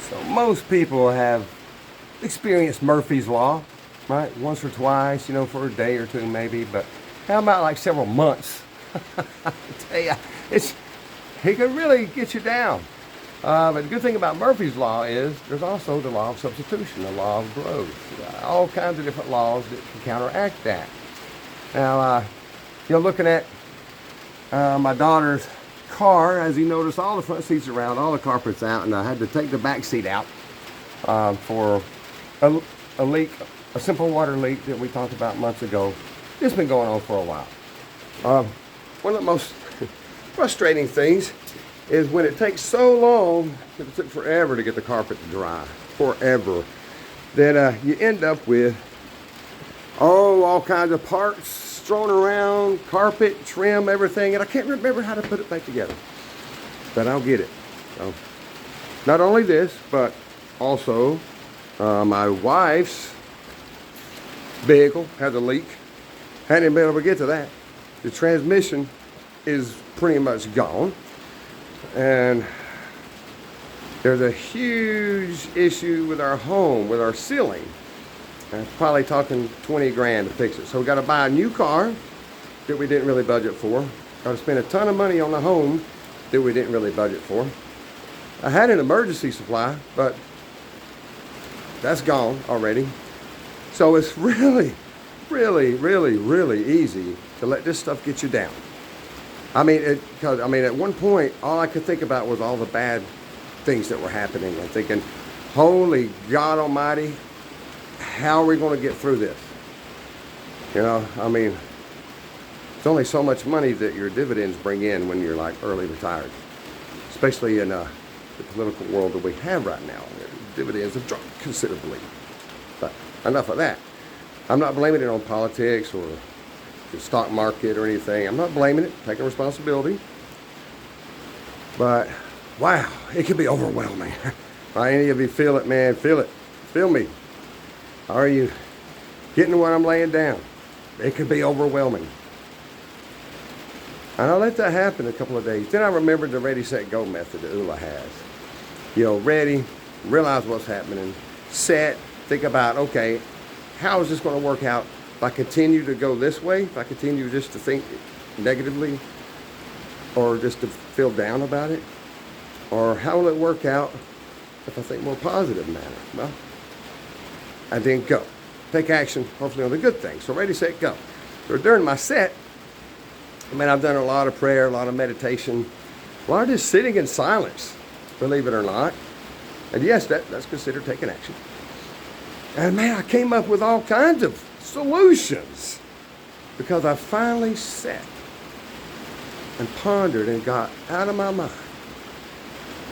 So most people have experienced Murphy's Law, right? Once or twice, for a day or two maybe, but how about like several months? I tell you, it can really get you down. But the good thing about Murphy's Law is there's also the law of substitution, the law of growth, all kinds of different laws that can counteract that. Now, looking at my daughter's car, as you notice, all the front seats are around, all the carpet's out, and I had to take the back seat out for a leak, a simple water leak that we talked about months ago. It's been going on for a while. One of the most frustrating things is when it takes so long, it took forever to get the carpet to dry, forever, that you end up with all kinds of parts thrown around, carpet, trim, everything, and I can't remember how to put it back together, but I'll get it. So, not only this, but also my wife's vehicle has a leak. Hadn't been able to get to that. The transmission is pretty much gone. And there's a huge issue with our home, with our ceiling. And it's probably talking 20 grand to fix it. So we got to buy a new car that we didn't really budget for. Got to spend a ton of money on the home that we didn't really budget for. I had an emergency supply, but that's gone already. So it's really, really, really, really easy to let this stuff get you down. Because at one point, all I could think about was all the bad things that were happening. I'm thinking, holy God Almighty, how are we going to get through this? It's only so much money that your dividends bring in when you're like early retired, especially in the political world that we have right now. Dividends have dropped considerably. But enough of that. I'm not blaming it on politics or the stock market or anything. I'm not blaming it, taking responsibility. But wow, it can be overwhelming. Any of you feel it, man, feel it. Feel me. Are you getting what I'm laying down? It can be overwhelming. And I let that happen a couple of days. Then I remembered the ready, set, go method that Oolas has. Ready, realize what's happening, set, think about, okay, how is this going to work out if I continue to go this way, if I continue just to think negatively or just to feel down about it? Or how will it work out if I think more positive manner? Well, I then go. Take action, hopefully on the good things. So ready, set, go. So during my set, I've done a lot of prayer, a lot of meditation, a lot of just sitting in silence, believe it or not. And yes, that's considered taking action. And man, I came up with all kinds of solutions because I finally sat and pondered and got out of my mind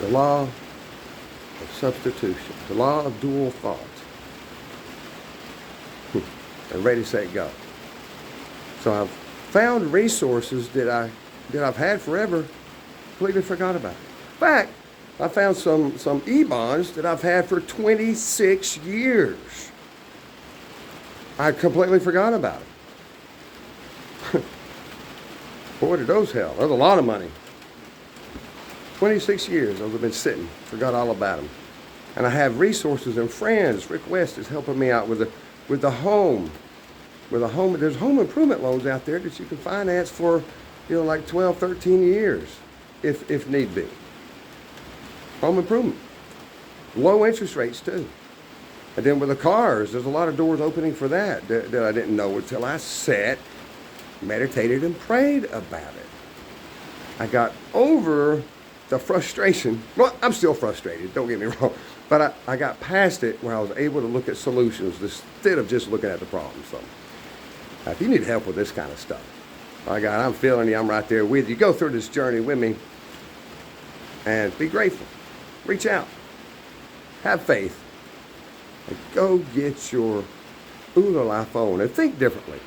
the law of substitution, the law of dual thought. And ready, set, go. So I've found resources that I've had forever, completely forgot about. In fact, I found some e-bonds that I've had for 26 years. I completely forgot about it. Boy, did those help. That was a lot of money. 26 years those have been sitting, forgot all about them. And I have resources and friends. Rick West is helping me out with the home. There's home improvement loans out there that you can finance for, like 12, 13 years, if need be. Home improvement. Low interest rates too. And then with the cars, there's a lot of doors opening for that I didn't know until I sat, meditated, and prayed about it. I got over the frustration. Well, I'm still frustrated, don't get me wrong. But I got past it where I was able to look at solutions instead of just looking at the problem. So if you need help with this kind of stuff, my God, I'm feeling you. I'm right there with you. Go through this journey with me and be grateful. Reach out. Have faith. And go get your Oolas phone and think differently.